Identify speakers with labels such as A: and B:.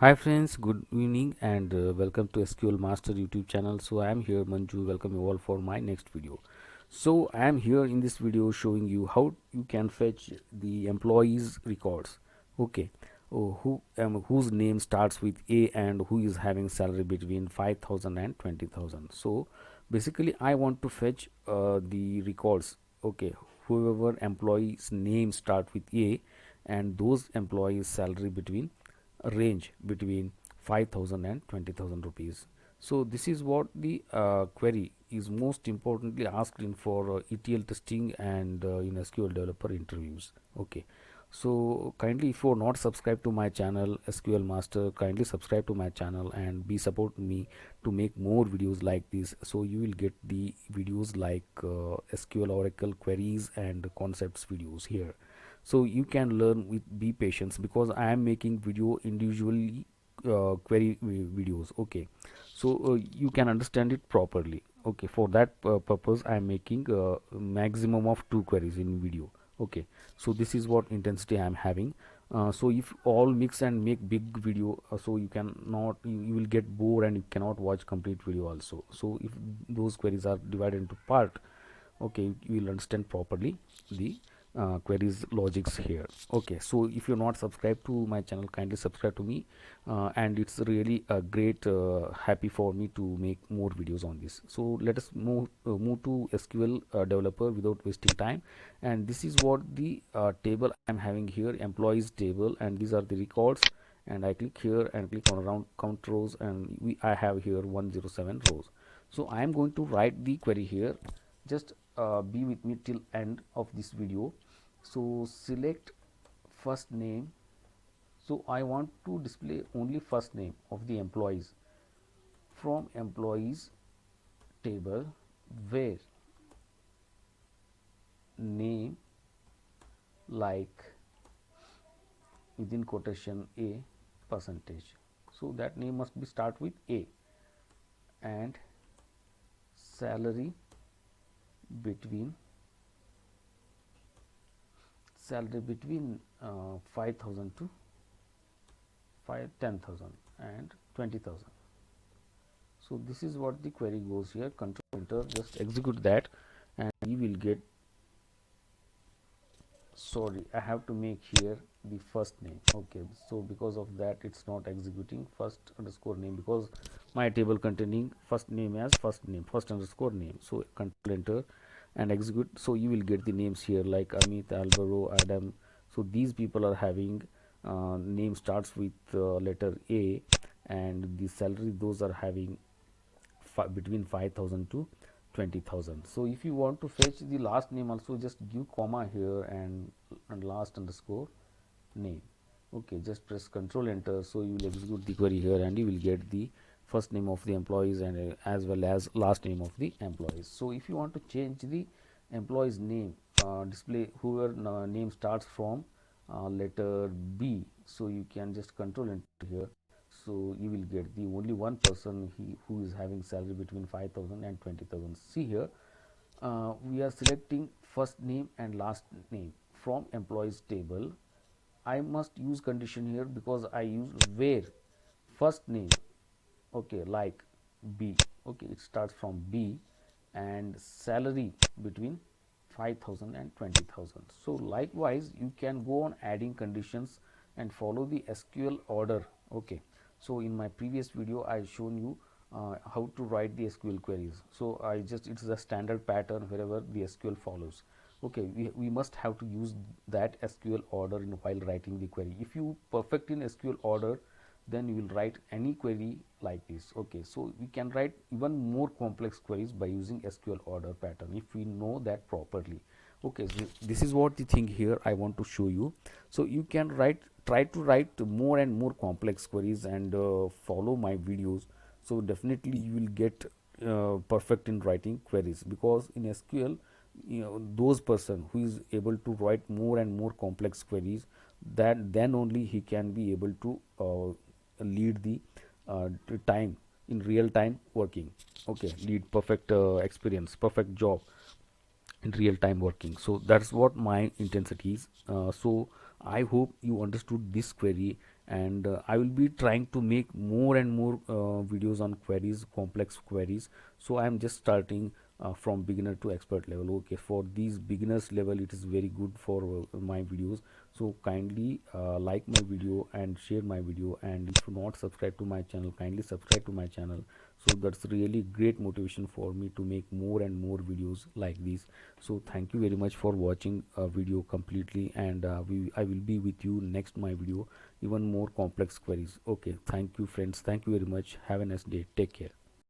A: Hi friends, good evening and welcome to SQL Master YouTube channel. So I am here Manju, welcome you all for my next video. So I am here in this video showing you how you can fetch the employees records. Okay. Whose name starts with A and who is having salary between 5,000 and 20,000. So basically I want to fetch the records. Okay, whoever employee's name start with A and those employees salary between a range between 5,000 and 20,000 rupees. So this is what the query is most importantly asked in for ETL testing and in SQL developer interviews. Okay, so kindly, if you're not subscribed to my channel SQL Master, kindly subscribe to my channel and be support me to make more videos like this, so you will get the videos like SQL Oracle queries and concepts videos here. So you can learn with be patience because I am making video individually query videos. Okay, so you can understand it properly. Okay, for that purpose I am making maximum of 2 queries in video. Okay, so this is what intensity I am having. So if all mix and make big video, so you cannot you will get bored and you cannot watch complete video also. So if those queries are divided into part, okay, you will understand properly the queries logics here. Okay, so if you're not subscribed to my channel, kindly subscribe to me, and it's really a great happy for me to make more videos on this. So let us move to SQL developer without wasting time. And this is what the table I'm having here, employees table, and these are the records. And I click here and click on around count rows, and I have here 107 rows. So I am going to write the query here. Just be with me till end of this video. So select first name. So I want to display only first name of the employees from employees table, where name like within quotation A percentage. So that name must be start with A, and salary between 5,000 to 10,000 and 20,000. So this is what the query goes here. Control enter, just execute that and you will get, sorry, I have to make here the first name. Okay, so because of that it's not executing first underscore name, because my table containing first name as first name, first underscore name. So control enter and execute. So you will get the names here like Amit, Alvaro, Adam. So these people are having name starts with letter A, and the salary those are having between 5,000 to 20,000. So if you want to fetch the last name also, just give comma here and last underscore name. Okay, just press control enter. So you will execute the query here and you will get the first name of the employees and as well as last name of the employees. So if you want to change the employee's name, display whoever name starts from letter B, so you can just control enter here. So you will get the only one person who is having salary between 5,000 and 20,000. See here, we are selecting first name and last name from employees table. I must use condition here because I use where first name, okay, like B, okay, it starts from B, and salary between 5,000 and 20,000. So likewise you can go on adding conditions and follow the SQL order. Okay, so in my previous video I shown you how to write the SQL queries. So I just, it's a standard pattern wherever the SQL follows. Okay, we must have to use that SQL order in while writing the query. If you perfect in SQL order, then you will write any query like this. Okay, so we can write even more complex queries by using SQL order pattern if we know that properly. Okay, so this is what the thing here I want to show you. So you can try to write more and more complex queries and follow my videos. So definitely you will get perfect in writing queries, because in SQL, those person who is able to write more and more complex queries, that then only he can be able to lead the time in real time working. Okay, lead perfect experience, perfect job in real time working. So that's what my intensity is. So I hope you understood this query and I will be trying to make more and more videos on queries, complex queries. So I am just starting from beginner to expert level. Okay, for these beginners level it is very good for my videos. So kindly like my video and share my video, and if you not subscribe to my channel, kindly subscribe to my channel. So that's really great motivation for me to make more and more videos like this. So thank you very much for watching a video completely, and I will be with you next my video, even more complex queries. Okay, thank you friends, thank you very much, have a nice day, take care.